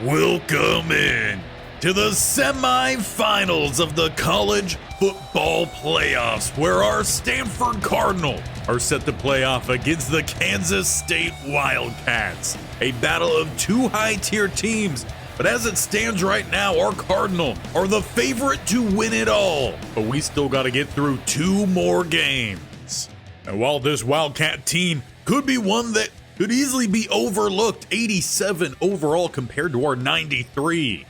Welcome in to the semifinals of the college football playoffs, where our Stanford Cardinal are set to play off against the Kansas State Wildcats. A battle of two high-tier teams, but as it stands right now, our Cardinal are the favorite to win it all. But we still got to get through two more games. And while this Wildcat team could be one that could easily be overlooked, 87 overall compared to our 93,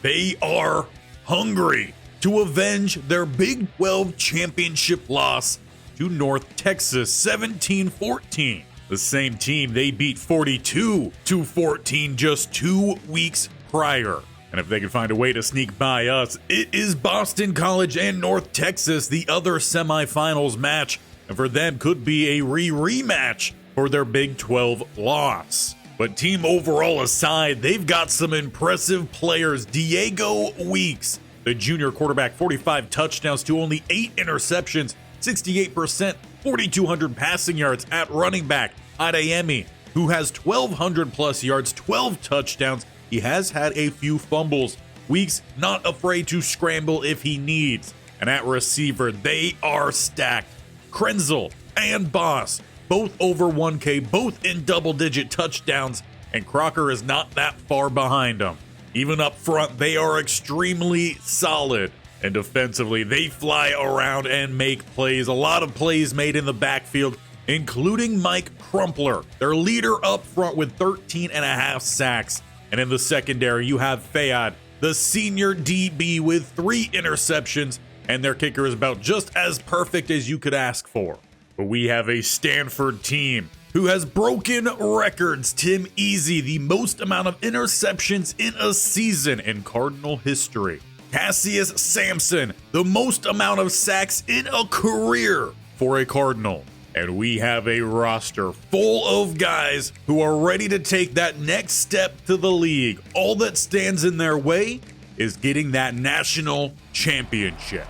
they are hungry to avenge their Big 12 championship loss to North Texas 17-14. The same team they beat 42-14 just 2 weeks prior. And if they can find a way to sneak by us, it is Boston College and North Texas, the other semifinals match. And for them could be a rematch for their Big 12 loss. But team overall aside, they've got some impressive players. Diego Weeks, the junior quarterback, 45 touchdowns to only 8 interceptions, 68%, 4,200 passing yards at running back. Adeyemi, who has 1,200 plus yards, 12 touchdowns. He has had a few fumbles. Weeks not afraid to scramble if he needs. And at receiver, they are stacked. Krenzel and Boss, both over 1K, both in double-digit touchdowns, and Crocker is not that far behind them. Even up front, they are extremely solid. And defensively, they fly around and make plays. A lot of plays made in the backfield, including Mike Crumpler, their leader up front with 13.5 sacks. And in the secondary, you have Fayad, the senior DB, with 3 interceptions, and their kicker is about just as perfect as you could ask for. But we have a Stanford team who has broken records. Tim Easy, the most amount of interceptions in a season in Cardinal history. Cassius Sampson, the most amount of sacks in a career for a Cardinal. And we have a roster full of guys who are ready to take that next step to the league. All that stands in their way is getting that national championship.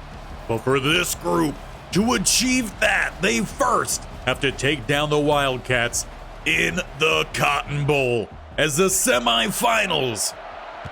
But for this group to achieve that, they first have to take down the Wildcats in the Cotton Bowl as the semifinals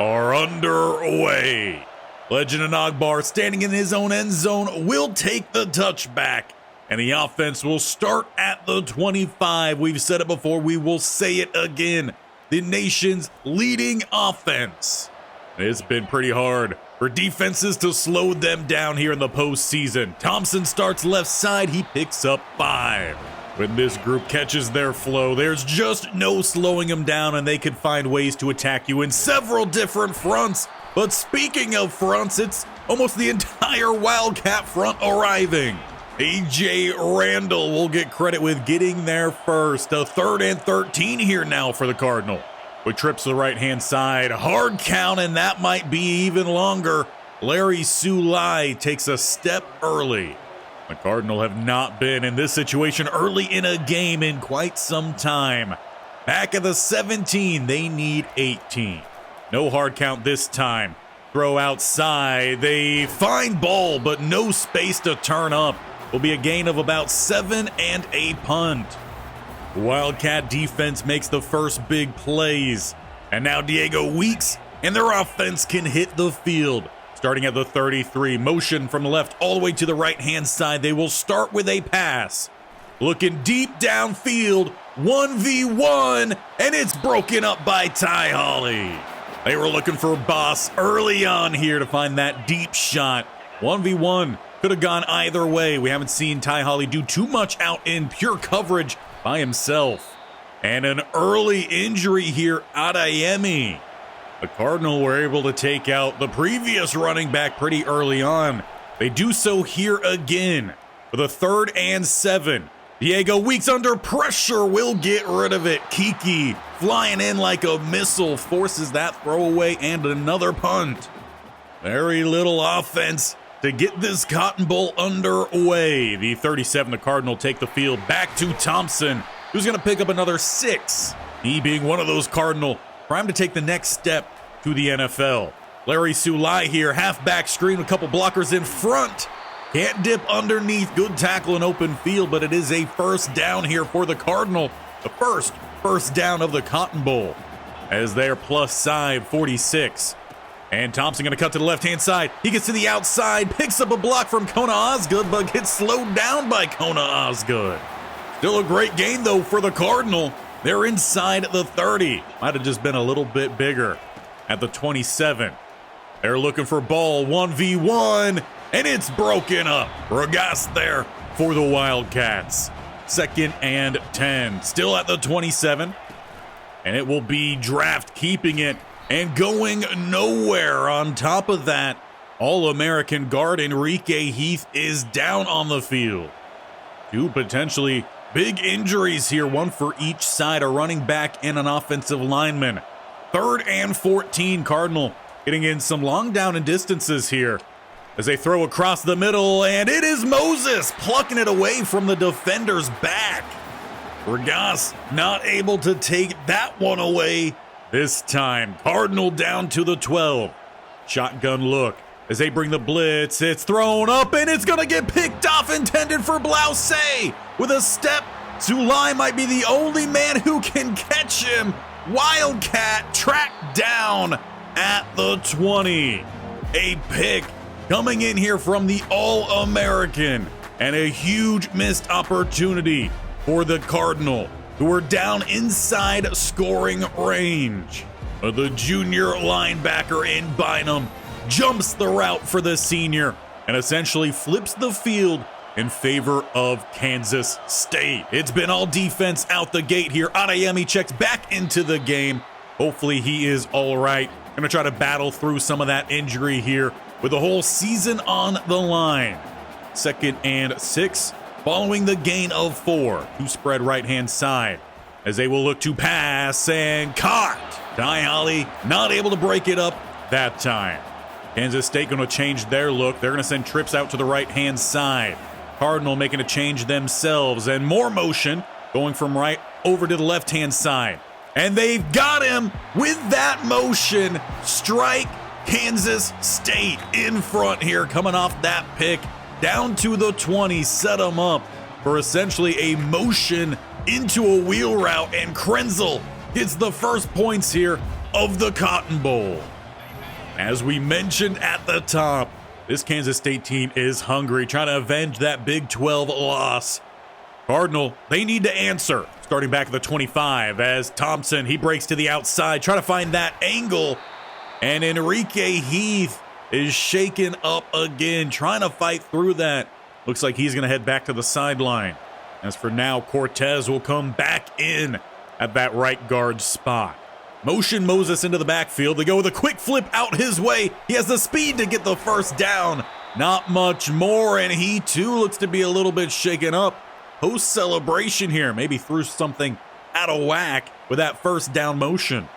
are underway. Legend Anagbar, standing in his own end zone, will take the touchback, and the offense will start at the 25. We've said it before, we will say it again. The nation's leading offense. It's been pretty hard for defenses to slow them down here in the postseason. Thompson starts left side, he picks up 5. When this group catches their flow, there's just no slowing them down, and they can find ways to attack you in several different fronts. But speaking of fronts, it's almost the entire Wildcat front arriving. AJ Randall will get credit with getting there first. A 3rd and 13 here now for the Cardinal. With trips to the right-hand side, hard count, and that might be even longer. Larry Sulai takes a step early. The Cardinal have not been in this situation early in a game in quite some time. Back at the 17, they need 18. No hard count this time. Throw outside, they find ball, but no space to turn up. Will be a gain of about 7 and a punt. Wildcat defense makes the first big plays. And now Diego Weeks and their offense can hit the field. Starting at the 33, motion from the left all the way to the right-hand side. They will start with a pass. Looking deep downfield, 1v1, and it's broken up by Ty Holly. They were looking for a Boss early on here to find that deep shot. 1v1 could have gone either way. We haven't seen Ty Holly do too much out in pure coverage by himself. And an early injury here, Adeyemi. The Cardinal were able to take out the previous running back pretty early on. They do so here again for the 3rd and 7. Diego Weeks under pressure will get rid of it. Kiki flying in like a missile forces that throwaway and another punt. Very little offense to get this Cotton Bowl underway. The 37, the Cardinal take the field back to Thompson, who's going to pick up another 6. He being one of those Cardinal primed to take the next step to the NFL. Larry Sulai here, halfback screen, a couple blockers in front. Can't dip underneath, good tackle in open field, but it is a first down here for the Cardinal. The first down of the Cotton Bowl. as they're plus side 46. And Thompson going to cut to the left-hand side. He gets to the outside, picks up a block from Kona Osgood, but gets slowed down by Kona Osgood. Still a great gain, though, for the Cardinal. They're inside the 30. Might have just been a little bit bigger at the 27. They're looking for ball 1v1, and it's broken up. Regas there for the Wildcats. 2nd and 10. Still at the 27. And it will be Draft keeping it and going nowhere. On top of that, All-American guard Enrique Heath is down on the field. 2 potentially big injuries here, 1 for each side, a running back and an offensive lineman. 3rd and 14, Cardinal getting in some long down and distances here as they throw across the middle, and it is Moses plucking it away from the defender's back. Regas not able to take that one away this time. Cardinal down to the 12. Shotgun look as they bring the blitz. It's thrown up, and it's going to get picked off, intended for Blouse. With a step, Zulai might be the only man who can catch him. Wildcat tracked down at the 20. A pick coming in here from the All-American, and a huge missed opportunity for the Cardinal, who are down inside scoring range. But the junior linebacker in Bynum jumps the route for the senior and essentially flips the field in favor of Kansas State. It's been all defense out the gate here. Adeyemi checks back into the game. Hopefully he is all right. Gonna try to battle through some of that injury here with the whole season on the line. 2nd and 6, following the gain of 4. 2 spread right-hand side as they will look to pass, and caught. Ty Holly not able to break it up that time. Kansas State going to change their look. They're going to send trips out to the right-hand side. Cardinal making a change themselves, and more motion going from right over to the left-hand side. And they've got him with that motion. Strike Kansas State in front here, coming off that pick. Down to the 20, set them up for essentially a motion into a wheel route, and Krenzel gets the first points here of the Cotton Bowl. As we mentioned at the top, this Kansas State team is hungry, trying to avenge that Big 12 loss. Cardinal, they need to answer. Starting back at the 25 as Thompson, he breaks to the outside, trying to find that angle. And Enrique Heath is shaken up again, trying to fight through that. Looks like he's going to head back to the sideline. As for now, Cortez will come back in at that right guard spot. Motion Moses into the backfield. They go with a quick flip out his way. He has the speed to get the first down. Not much more, and he too looks to be a little bit shaken up. Post-celebration here. Maybe threw something out of whack with that first down motion.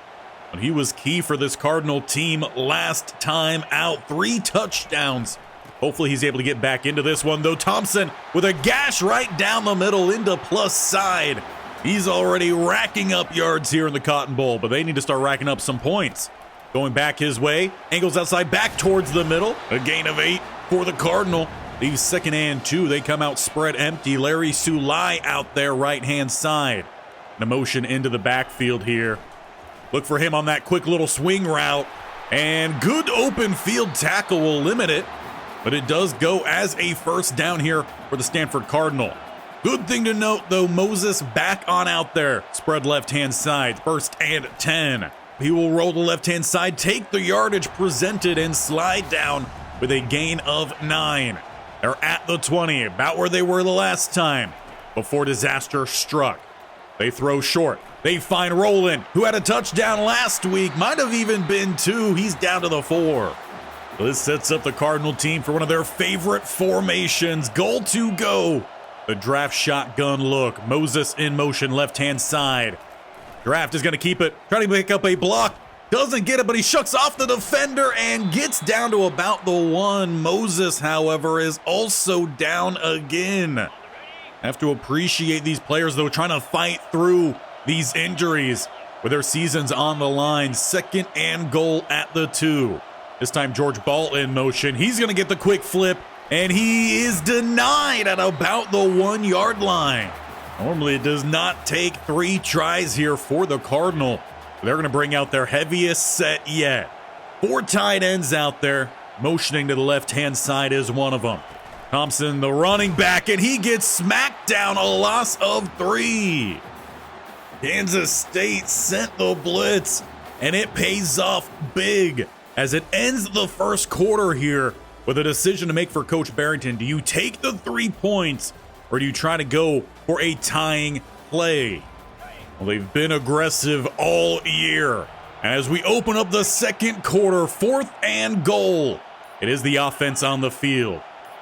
But he was key for this Cardinal team last time out. 3 touchdowns. Hopefully he's able to get back into this one, though. Thompson with a gash right down the middle into plus side. He's already racking up yards here in the Cotton Bowl, but they need to start racking up some points. Going back his way, angles outside back towards the middle. A gain of 8 for the Cardinal. Leaves 2nd and 2. They come out spread empty. Larry Sulai out there right-hand side. The motion into the backfield here. Look for him on that quick little swing route. And good open field tackle will limit it. But it does go as a first down here for the Stanford Cardinal. Good thing to note, though, Moses back on out there. Spread left-hand side, 1st and 10. He will roll the left-hand side, take the yardage presented, and slide down with a gain of 9. They're at the 20, about where they were the last time before disaster struck. They throw short. They find Roland, who had a touchdown last week. Might have even been 2. He's down to the 4. This sets up the Cardinal team for one of their favorite formations. Goal to go. The draft shotgun look. Moses in motion, left-hand side. Draft is going to keep it. Trying to pick up a block. Doesn't get it, but he shucks off the defender and gets down to about the 1. Moses, however, is also down again. Have to appreciate these players, though, trying to fight through these injuries with their seasons on the line. 2nd and goal at the 2. This time, George Ball in motion. He's going to get the quick flip, and he is denied at about the 1-yard line. Normally, it does not take 3 tries here for the Cardinal. They're going to bring out their heaviest set yet. 4 tight ends out there. Motioning to the left-hand side is one of them. Thompson, the running back, and he gets smacked down, a loss of 3. Kansas State sent the blitz, and it pays off big as it ends the first quarter here with a decision to make for Coach Barrington. Do you take the 3 points, or do you try to go for a tying play? Well, they've been aggressive all year. And as we open up the second quarter, 4th and goal, it is the offense on the field.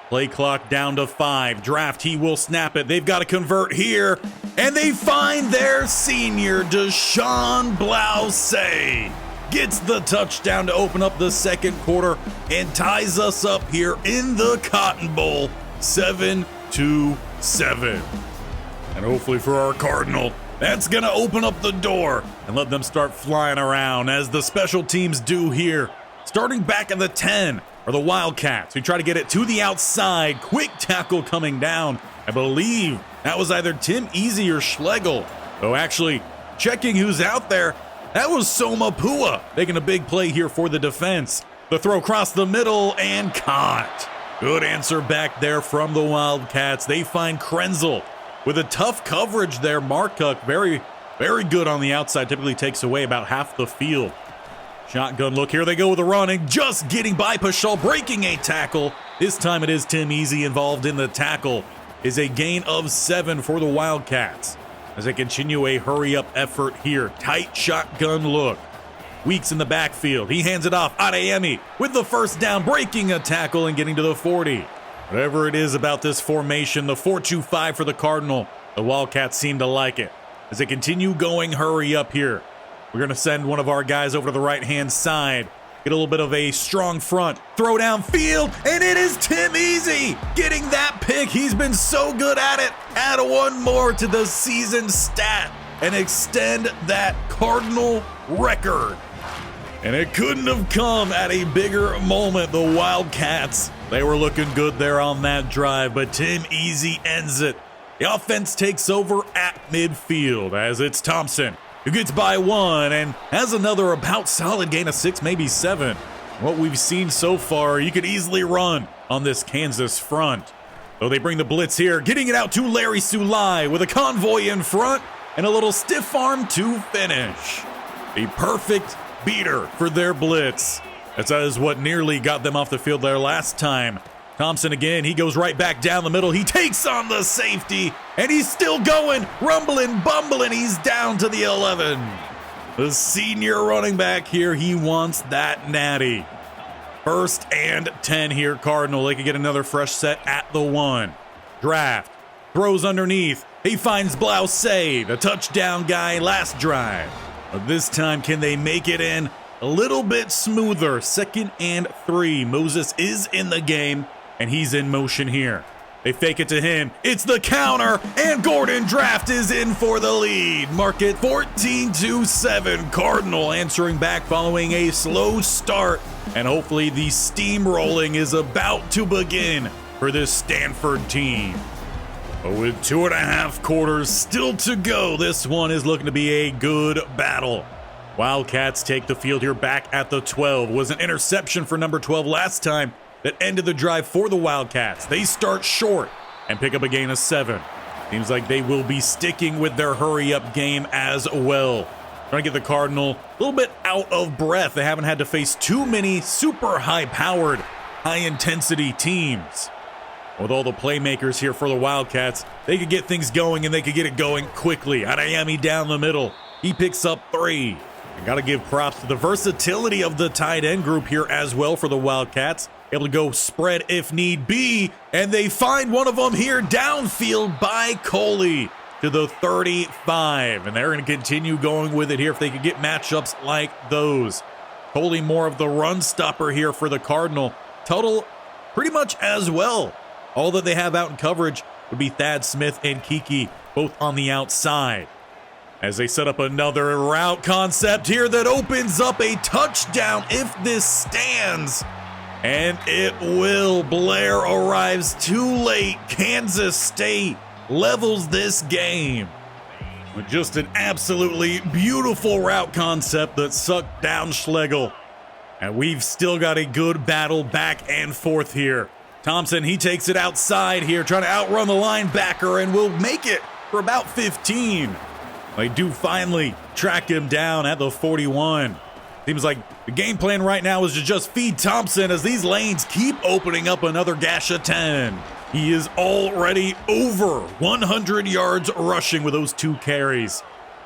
Play clock down to 5. Draft, he will snap it. They've got to convert here. And they find their senior, Deshaun Blousay. Gets the touchdown to open up the second quarter and ties us up here in the Cotton Bowl, 7-7. And hopefully for our Cardinal, that's going to open up the door and let them start flying around as the special teams do here. Starting back at the 10 are the Wildcats, who try to get it to the outside. Quick tackle coming down. I believe that was either Tim Easy or Schlegel. Though actually, checking who's out there, that was Soma Pua making a big play here for the defense. The throw across the middle and caught. Good answer back there from the Wildcats. They find Krenzel with a tough coverage there. Markup, very good on the outside. Typically takes away about half the field. Shotgun look. Here they go with the running. Just getting by Paschal, breaking a tackle. This time it is Tim Easy involved in the tackle. Is a gain of 7 for the Wildcats as they continue a hurry-up effort here. Tight shotgun look. Weeks in the backfield. He hands it off. Adeyemi with the first down, breaking a tackle and getting to the 40. Whatever it is about this formation, the 4-2-5 for the Cardinal, the Wildcats seem to like it. As they continue going hurry up here, we're going to send one of our guys over to the right-hand side. Get a little bit of a strong front. Throw downfield, and it is Tim Easy getting that pick. He's been so good at it. Add one more to the season stat and extend that Cardinal record. And it couldn't have come at a bigger moment. The Wildcats, they were looking good there on that drive, but Tim Easy ends it. The offense takes over at midfield as it's Thompson who gets by 1 and has another about solid gain of 6, maybe 7. What we've seen so far, you could easily run on this Kansas front. Though they bring the blitz here, getting it out to Larry Sulai with a convoy in front and a little stiff arm to finish. The perfect beater for their blitz. That is what nearly got them off the field there last time. Thompson again, he goes right back down the middle. He takes on the safety, and he's still going, rumbling, bumbling. He's down to the 11. The senior running back here, he wants that natty. 1st and 10 here, Cardinal. They could get another fresh set at the 1. Draft, throws underneath. He finds Blousay, the touchdown guy last drive. But this time, can they make it in a little bit smoother? 2nd and 3. Moses is in the game, and he's in motion here. They fake it to him. It's the counter, and Gordon Draft is in for the lead. Mark it 14-7. Cardinal answering back following a slow start, and hopefully the steamrolling is about to begin for this Stanford team. But with 2.5 quarters still to go, this one is looking to be a good battle. Wildcats take the field here back at the 12. Was an interception for number 12 last time that ended the drive for the Wildcats. They start short and pick up a gain of 7. Seems like they will be sticking with their hurry-up game as well. Trying to get the Cardinal a little bit out of breath. They haven't had to face too many super high-powered, high-intensity teams. With all the playmakers here for the Wildcats, they could get things going, and they could get it going quickly. Adeyemi down the middle. He picks up 3. I got to give props to the versatility of the tight end group here as well for the Wildcats. Able to go spread if need be, and they find one of them here downfield by Coley to the 35. And they're going to continue going with it here if they could get matchups like those. Coley more of the run stopper here for the Cardinal. Tuttle pretty much as well. All that they have out in coverage would be Thad Smith and Kiki, both on the outside. As they set up another route concept here that opens up a touchdown if this stands. And it will. Blair arrives too late. Kansas State levels this game. With just an absolutely beautiful route concept that sucked down Schlegel. And we've still got a good battle back and forth here. Thompson, he takes it outside here, trying to outrun the linebacker, and will make it for about 15. They do finally track him down at the 41. Seems like the game plan right now is to just feed Thompson as these lanes keep opening up another gash of 10. He is already over 100 yards rushing with those 2 carries.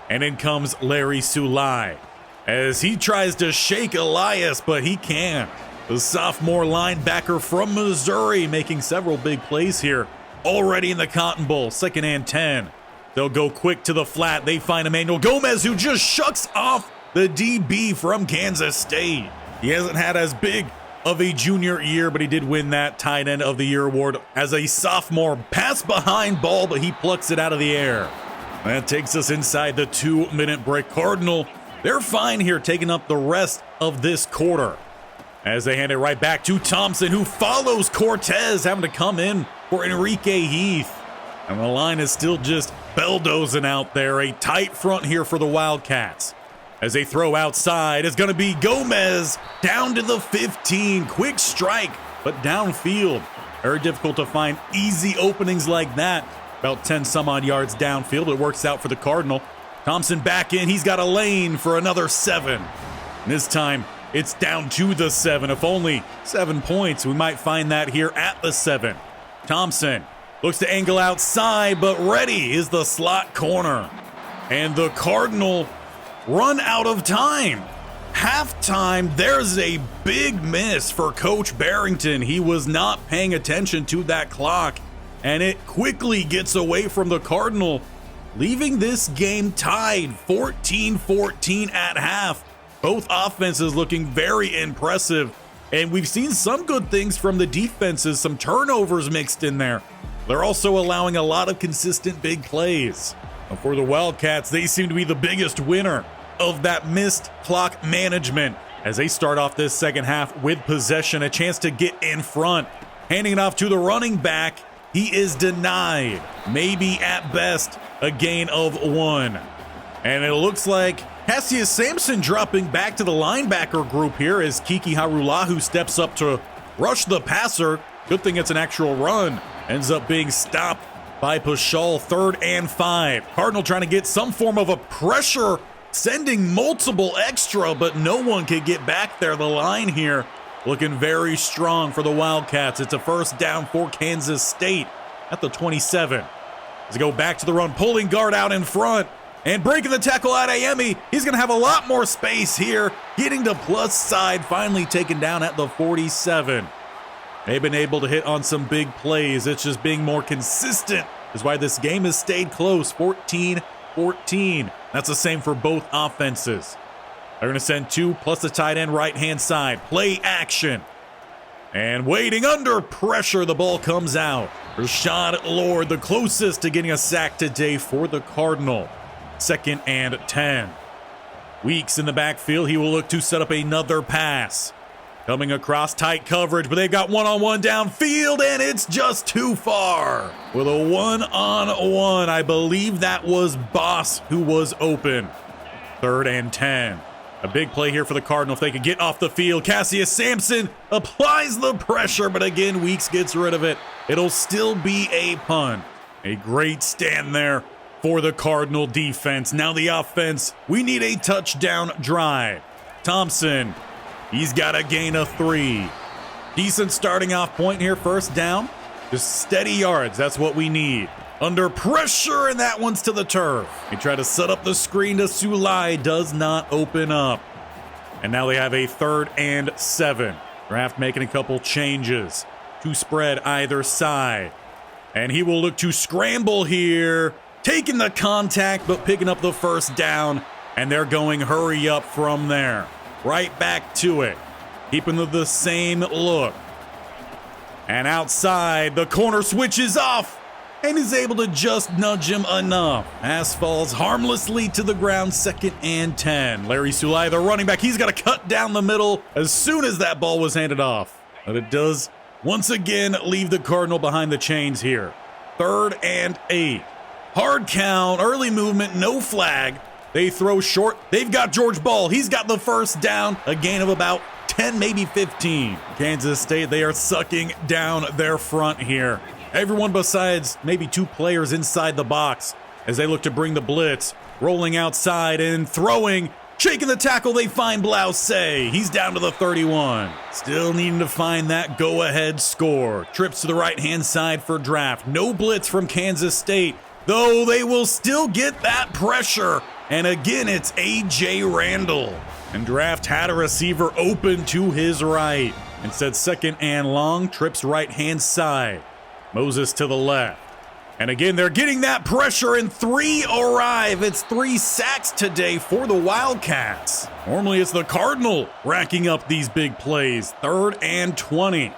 And in comes Larry Sulai as he tries to shake Elias, but he can't. The sophomore linebacker from Missouri making several big plays here. Already in the Cotton Bowl, 2nd and 10. They'll go quick to the flat. They find Emmanuel Gomez, who just shucks off the DB from Kansas State. He hasn't had as big of a junior year, but he did win that tight end of the year award as a sophomore. Pass behind ball, but he plucks it out of the air. That takes us inside the 2-minute break. Cardinal, they're fine here, taking up the rest of this quarter. As they hand it right back to Thompson, who follows Cortez, having to come in for Enrique Heath. And the line is still just bulldozing out there. A tight front here for the Wildcats. As they throw outside, it's going to be Gomez down to the 15. Quick strike, but downfield. Very difficult to find easy openings like that. About 10 some odd yards downfield. It works out for the Cardinal. Thompson back in. He's got a lane for another 7. And this time, it's down to the 7. If only 7 points, we might find that here at the 7. Thompson looks to angle outside, but ready is the slot corner. And the Cardinal run out of time. Halftime, there's a big miss for Coach Barrington. He was not paying attention to that clock, and it quickly gets away from the Cardinal, leaving this game tied 14-14 at half. Both offenses looking very impressive, and we've seen some good things from the defenses, some turnovers mixed in there. They're also allowing a lot of consistent big plays. And for the Wildcats, they seem to be the biggest winner of that missed clock management as they start off this second half with possession, a chance to get in front. Handing it off to the running back, he is denied. Maybe at best a gain of 1. And it looks like Cassius Sampson dropping back to the linebacker group here as Kiki Harulahu steps up to rush the passer. Good thing it's an actual run. Ends up being stopped by Paschal. 3rd and 5. Cardinal trying to get some form of a pressure, sending multiple extra, but no one can get back there. The line here looking very strong for the Wildcats. It's a first down for Kansas State at the 27. As they go back to the run, pulling guard out in front. And breaking the tackle out Ayemi. He's going to have a lot more space here. Getting to plus side, finally taken down at the 47. They've been able to hit on some big plays. It's just being more consistent is why this game has stayed close. 14-14. That's the same for both offenses. They're going to send 2 plus the tight end right-hand side. Play action. And waiting under pressure, the ball comes out. Rashad Lord, the closest to getting a sack today for the Cardinal. 2nd and 10. Weeks in the backfield. He will look to set up another pass. Coming across tight coverage, but they've got one-on-one downfield, and it's just too far. With a one-on-one, I believe that was Boss who was open. 3rd and 10. A big play here for the Cardinal if they could get off the field. Cassius Sampson applies the pressure, but again, Weeks gets rid of it. It'll still be a punt. A great stand there for the Cardinal defense. Now the offense, we need a touchdown drive. Thompson, he's got a gain of 3. Decent starting off point here, first down. Just steady yards, that's what we need. Under pressure, and that one's to the turf. They try to set up the screen to Sulai, does not open up. And now they have a 3rd and 7. Draft making a couple changes to spread either side. And he will look to scramble here. Taking the contact, but picking up the first down. And they're going hurry up from there. Right back to it. Keeping the same look. And outside, the corner switches off. And is able to just nudge him enough. Pass falls harmlessly to the ground, 2nd and 10. Larry Sulai, the running back, he's got to cut down the middle as soon as that ball was handed off. But it does once again leave the Cardinal behind the chains here. 3rd and 8. Hard count, early movement, no flag. They throw short. They've got George Ball. He's got the first down, a gain of about 10, maybe 15. Kansas State, they are sucking down their front here. Everyone besides maybe 2 players inside the box as they look to bring the blitz. Rolling outside and throwing. Shaking the tackle, they find Blouse. He's down to the 31. Still needing to find that go-ahead score. Trips to the right-hand side for draft. No blitz from Kansas State, though they will still get that pressure. And again, it's A.J. Randall. And draft had a receiver open to his right. Instead, second and long, trips right-hand side. Moses to the left. And again, they're getting that pressure, and 3 arrive. It's 3 sacks today for the Wildcats. Normally, it's the Cardinal racking up these big plays. 3rd and 20.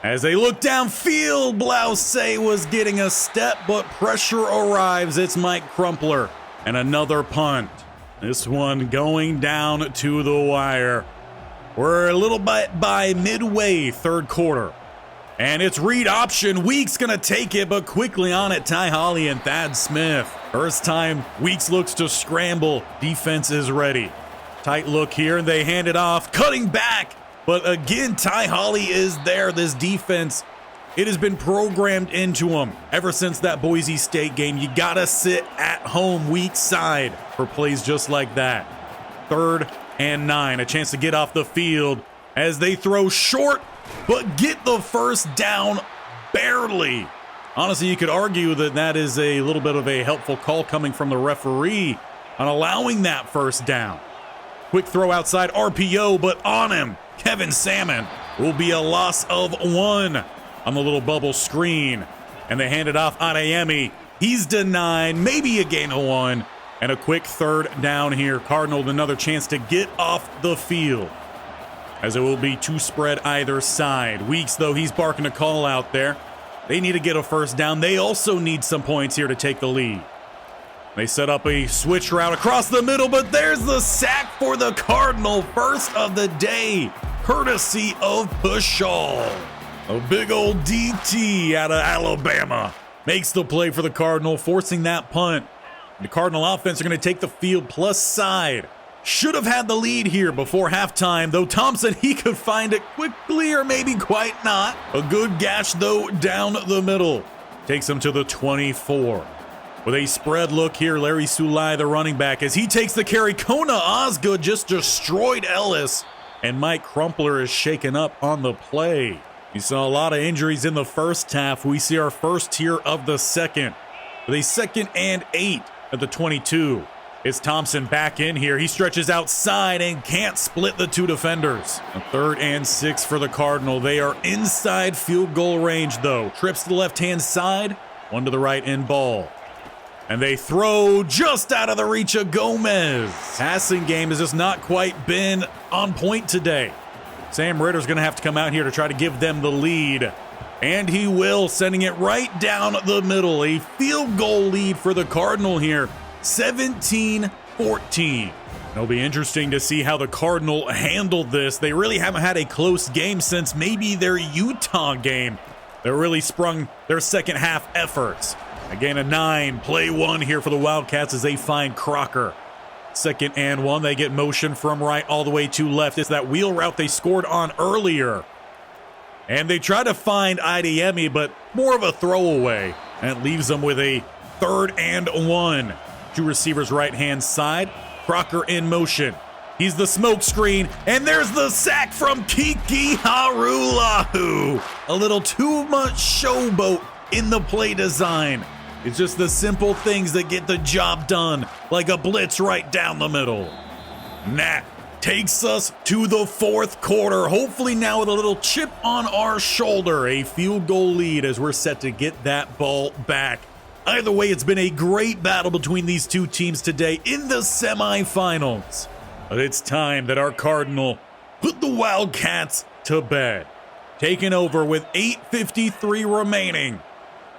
As they look downfield, Blouse was getting a step, but pressure arrives. It's Mike Crumpler. And another punt. This one going down to the wire. We're a little bit by midway, 3rd quarter. And it's read option. Weeks gonna take it, but quickly on it, Ty Holly and Thad Smith. First time Weeks looks to scramble. Defense is ready. Tight look here, and they hand it off. Cutting back. But again, Ty Holly is there. This defense, it has been programmed into them ever since that Boise State game. You gotta sit at home weak side for plays just like that. 3rd and 9, a chance to get off the field as they throw short, but get the first down barely. Honestly, you could argue that that is a little bit of a helpful call coming from the referee on allowing that first down. Quick throw outside, RPO, but on him, Kevin Salmon. Will be a loss of 1 on the little bubble screen. And they hand it off Adeyemi. He's denied, maybe a gain of 1. And a quick 3rd down here. Cardinal with another chance to get off the field, as it will be 2 spread either side. Weeks, though, he's barking a call out there. They need to get a first down. They also need some points here to take the lead. They set up a switch route across the middle, but there's the sack for the Cardinal. First of the day, courtesy of Pashal. A big old DT out of Alabama makes the play for the Cardinal, forcing that punt. The Cardinal offense are going to take the field plus side. Should have had the lead here before halftime, though Thompson, he could find it quickly or maybe quite not. A good gash, though, down the middle. Takes him to the 24. With a spread look here, Larry Sulai, the running back, as he takes the carry. Kona Osgood just destroyed Ellis, and Mike Crumpler is shaken up on the play. We saw a lot of injuries in the first half. We see our first here of the second. With a 2nd and 8 at the 22. It's Thompson back in here. He stretches outside and can't split the 2 defenders. A 3rd and 6 for the Cardinal. They are inside field goal range, though. Trips to the left-hand side, 1 to the right in ball. And they throw just out of the reach of Gomez. Passing game has just not quite been on point today. Sam Ritter's going to have to come out here to try to give them the lead. And he will, sending it right down the middle. A field goal lead for the Cardinal here. 17-14. It'll be interesting to see how the Cardinal handled this. They really haven't had a close game since maybe their Utah game. They really sprung their second half efforts. A gain of 9, play 1 here for the Wildcats as they find Crocker. 2nd and 1, they get motion from right all the way to left. It's that wheel route they scored on earlier. And they try to find Adeyemi, but more of a throwaway. And it leaves them with a 3rd and 1. 2 receivers right-hand side. Crocker in motion. He's the smoke screen, and there's the sack from Kiki Harulahu. A little too much showboat in the play design. It's just the simple things that get the job done, like a blitz right down the middle. Nat takes us to the 4th quarter, hopefully now with a little chip on our shoulder. A field goal lead as we're set to get that ball back. Either way, it's been a great battle between these 2 teams today in the semifinals. But it's time that our Cardinal put the Wildcats to bed. Taking over with 8:53 remaining.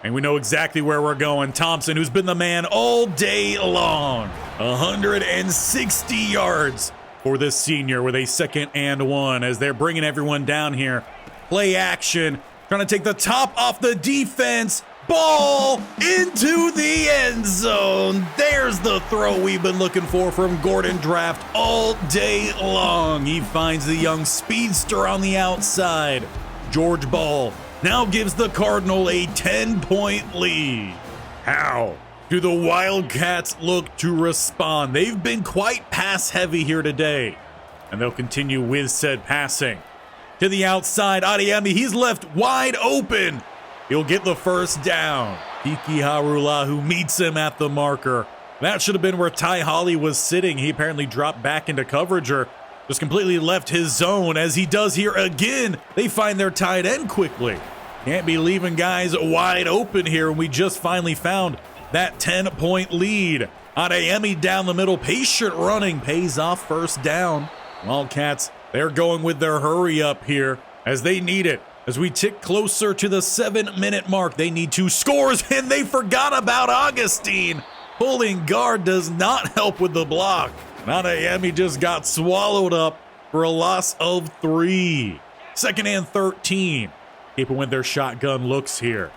And we know exactly where we're going. Thompson, who's been the man all day long. 160 yards for this senior with a 2nd and 1 as they're bringing everyone down here. Play action. Trying to take the top off the defense. Ball into the end zone. There's the throw we've been looking for from Gordon Draft all day long. He finds the young speedster on the outside. George Ball now gives the Cardinal a 10-point lead. How do the Wildcats look to respond? They've been quite pass heavy here today, and they'll continue with said passing. To the outside, Adeyemi, he's left wide open. He'll get the first down. Kiki Harulahu meets him at the marker. That should have been where Ty Holly was sitting. He apparently dropped back into coverage or just completely left his zone, as he does here again. They find their tight end quickly. Can't be leaving guys wide open here. We just finally found that 10-point lead. Adeyemi down the middle, patient running, pays off first down. Wildcats, they're going with their hurry up here as they need it. As we tick closer to the 7-minute mark, they need 2 scores, and they forgot about Augustine. Pulling guard does not help with the block. Adeyemi just got swallowed up for a loss of 3. 2nd and 13. Keeping with their shotgun looks here.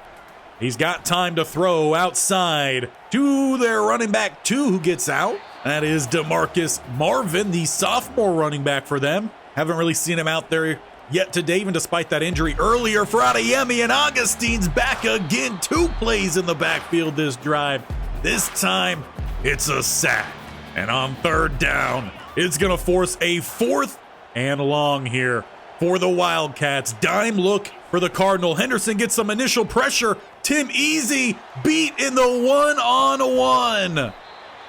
He's got time to throw outside to their running back 2, who gets out. That is DeMarcus Marvin, the sophomore running back for them. Haven't really seen him out there yet today, even despite that injury earlier for Adeyemi, and Augustine's back again. 2 plays in the backfield this drive. This time, it's a sack. And on 3rd down, it's going to force a 4th and long here for the Wildcats. Dime look for the Cardinal. Henderson gets some initial pressure. Tim Easy beat in the one-on-one.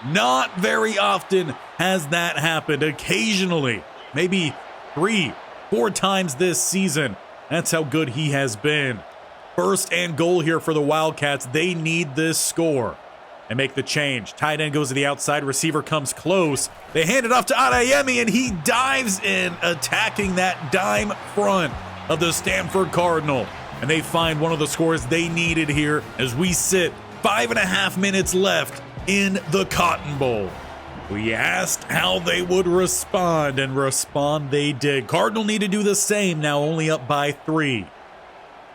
Not very often has that happened. Occasionally, maybe 3-4 times this season. That's how good he has been. 1st and goal here for the Wildcats. They need this score and make the change. Tight end goes to the outside. Receiver comes close. They hand it off to Adeyemi, and he dives in, attacking that dime front of the Stanford Cardinal. And they find one of the scores they needed here as we sit 5.5 minutes left in the Cotton Bowl. We asked how they would respond, and respond they did. Cardinal need to do the same, now only up by 3.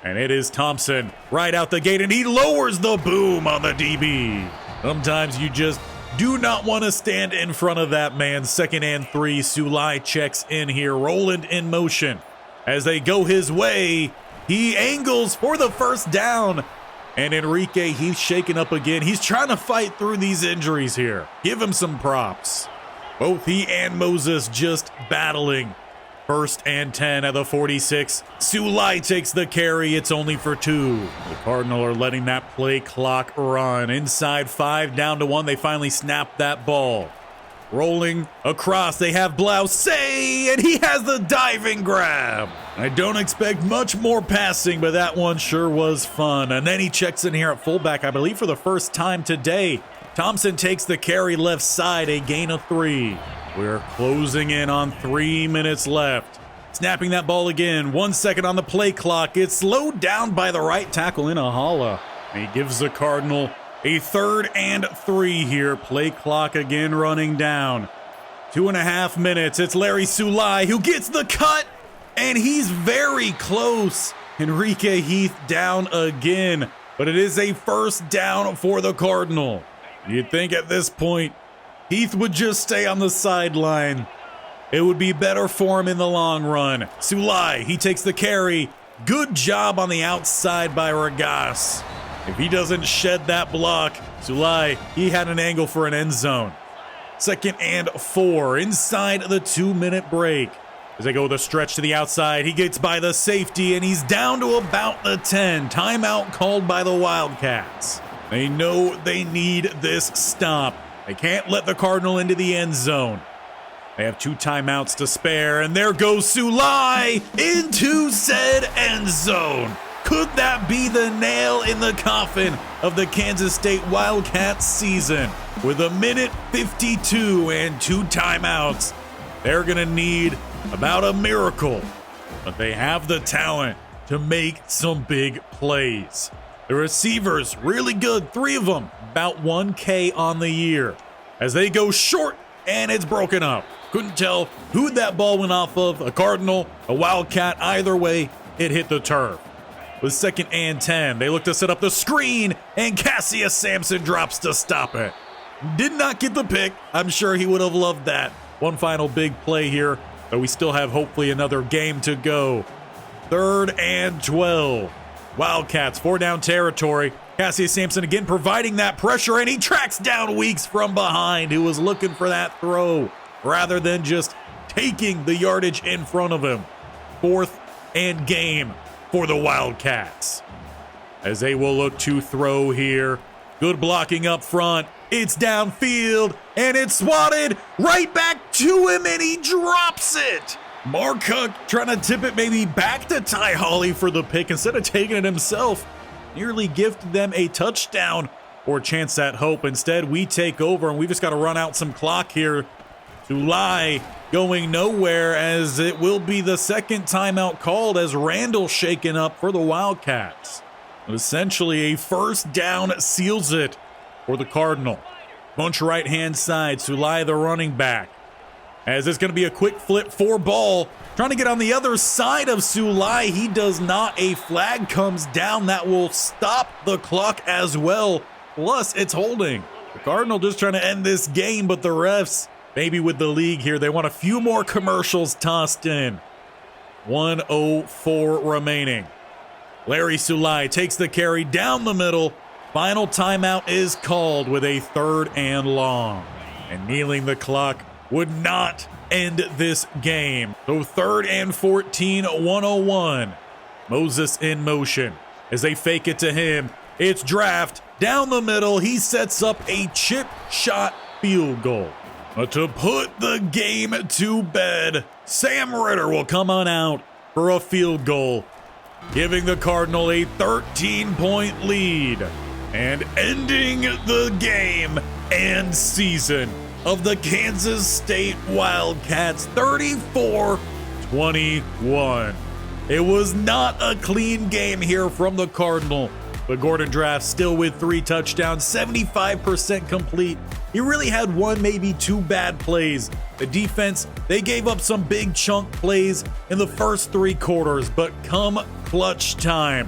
And it is Thompson right out the gate, and he lowers the boom on the DB. Sometimes you just do not want to stand in front of that man. 2nd and 3, Sulai checks in here. Roland in motion. As they go his way, he angles for the first down. And Enrique, he's shaken up again. He's trying to fight through these injuries here. Give him some props. Both he and Moses just battling. 1st and 10 at the 46. Sulai takes the carry. It's only for 2. The Cardinal are letting that play clock run. Inside 5, down to 1. They finally snap that ball. Rolling across, they have Blouse, and he has the diving grab. I don't expect much more passing, but that one sure was fun. And then he checks in here at fullback, I believe for the first time today. Thompson takes the carry left side, a gain of 3. We're closing in on 3 minutes left. Snapping that ball again, 1 second on the play clock. It's slowed down by the right tackle in Ahala. He gives the Cardinal a 3rd and 3 here. Play clock again running down. 2.5 minutes. It's Larry Sulai who gets the cut, and he's very close. Enrique Heath down again, but it is a 1st down for the Cardinal. You'd think at this point, Heath would just stay on the sideline. It would be better for him in the long run. Sulai, he takes the carry. Good job on the outside by Ragas. If he doesn't shed that block, Sulai, he had an angle for an end zone. 2nd and 4 inside the 2-minute break. As they go with a stretch to the outside, he gets by the safety, and he's down to about the 10. Timeout called by the Wildcats. They know they need this stop. They can't let the Cardinal into the end zone. They have 2 timeouts to spare, and there goes Sulai into said end zone. Could that be the nail in the coffin of the Kansas State Wildcats season? With 1:52 and 2 timeouts, they're going to need about a miracle, but they have the talent to make some big plays. The receivers, really good, 3 of them, about 1K on the year. As they go short, and it's broken up. Couldn't tell who that ball went off of, a Cardinal, a Wildcat, either way, it hit the turf. with 2nd and 10. They look to set up the screen, and Cassius Sampson drops to stop it. Did not get the pick. I'm sure he would have loved that. One final big play here, but we still have hopefully another game to go. 3rd and 12. Wildcats, 4-down territory. Cassius Sampson again providing that pressure, and he tracks down Weeks from behind, who was looking for that throw rather than just taking the yardage in front of him. 4th and game for the Wildcats, as they will look to throw here. Good blocking up front. It's downfield, and it's swatted right back to him, and he drops it. Mark Huck trying to tip it maybe back to Ty Hawley for the pick instead of taking it himself. Nearly gifted them a touchdown or chance at hope. Instead, we take over, and we just got to run out some clock here. Sulai going nowhere, as it will be the 2nd timeout called as Randall shaken up for the Wildcats. Essentially, a 1st down seals it for the Cardinal. Bunch right-hand side, Sulai the running back. As it's going to be a quick flip for ball. Trying to get on the other side of Sulai. He does not. A flag comes down that will stop the clock as well. Plus, it's holding. The Cardinal just trying to end this game, but the refs, maybe with the league here, they want a few more commercials tossed in. 1:04 remaining. Larry Sulai takes the carry down the middle. Final timeout is called with a 3rd and long. And kneeling the clock would not end this game. So 3rd and 14, 101. Moses in motion as they fake it to him. It's Draft down the middle. He sets up a chip shot field goal. But to put the game to bed, Sam Ritter will come on out for a field goal, giving the Cardinal a 13-point lead and ending the game and season of the Kansas State Wildcats 34-21. It was not a clean game here from the Cardinal, but Gordon Draft still with 3 touchdowns, 75% complete. He really had 1, maybe 2 bad plays. The defense, they gave up some big chunk plays in the first 3 quarters, but come clutch time,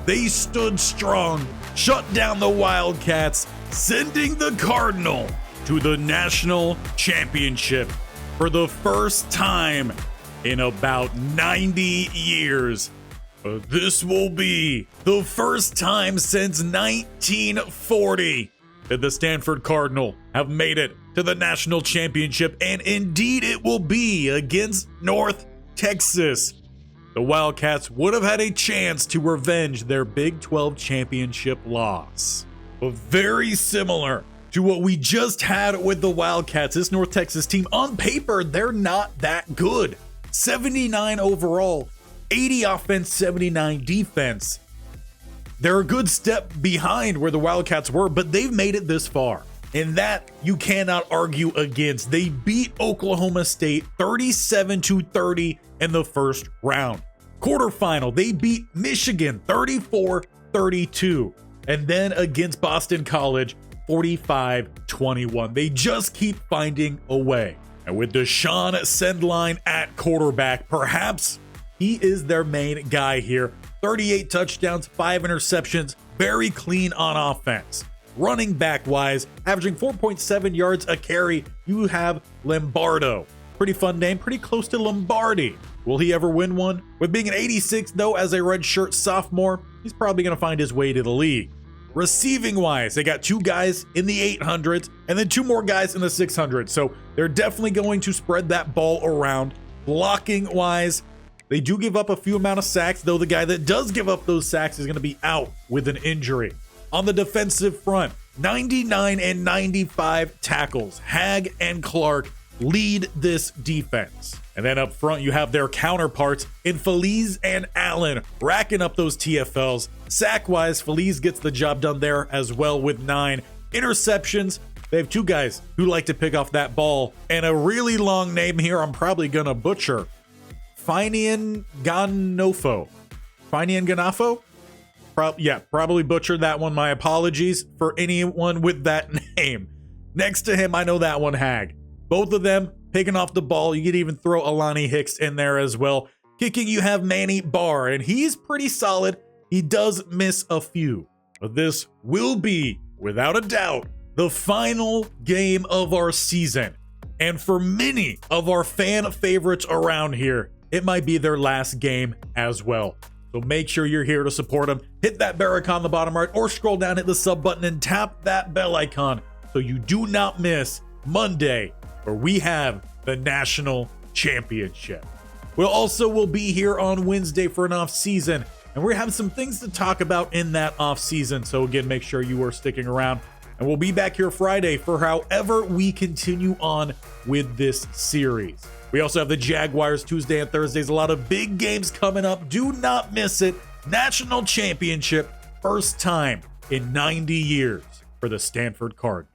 they stood strong, shut down the Wildcats, sending the Cardinal to the national championship for the first time in about 90 years. This will be the first time since 1940 that the Stanford Cardinal have made it to the national championship, and indeed it will be against North Texas. The Wildcats would have had a chance to revenge their Big 12 championship loss. But very similar to what we just had with the Wildcats, this North Texas team, on paper, they're not that good. 79 overall, 80 offense, 79 defense. They're a good step behind where the Wildcats were, but they've made it this far, and that you cannot argue against. They beat Oklahoma State 37-30 in the first round. Quarterfinal, they beat Michigan 34-32, and then against Boston College 45-21. They just keep finding a way. And with Deshaun Sendline at quarterback, perhaps he is their main guy here. 38 touchdowns, 5 interceptions, very clean on offense. Running back wise, averaging 4.7 yards a carry, you have Lombardo. Pretty fun name, pretty close to Lombardi. Will he ever win one? With being an 86 though, as a redshirt sophomore, he's probably going to find his way to the league. Receiving wise, they got 2 guys in the 800s and then 2 more guys in the 600s. So they're definitely going to spread that ball around. Blocking wise, they do give up a few amount of sacks, though the guy that does give up those sacks is going to be out with an injury. On the defensive front, 99 and 95 tackles. Hag and Clark lead this defense. And then up front, you have their counterparts in Feliz and Allen racking up those TFLs. Sack-wise, Feliz gets the job done there as well with 9 interceptions. They have 2 guys who like to pick off that ball. And a really long name here I'm probably going to butcher. Finian Ganofo. Probably butchered that one. My apologies for anyone with that name. Next to him, I know that one, Hag. Both of them picking off the ball. You could even throw Alani Hicks in there as well. Kicking, you have Manny Barr, and he's pretty solid. he does miss a few. But this will be, without a doubt, the final game of our season. And for many of our fan favorites around here, it might be their last game as well. So make sure you're here to support them. Hit that bell icon on the bottom right or scroll down, hit the sub button and tap that bell icon so you do not miss Monday, where we have the national championship. We'll be here on Wednesday for an off season, and we're having some things to talk about in that off season. So again, make sure you are sticking around, and we'll be back here Friday for however we continue on with this series. We also have the Jaguars Tuesday and Thursdays. A lot of big games coming up. Do not miss it. National championship, first time in 90 years for the Stanford Cardinals.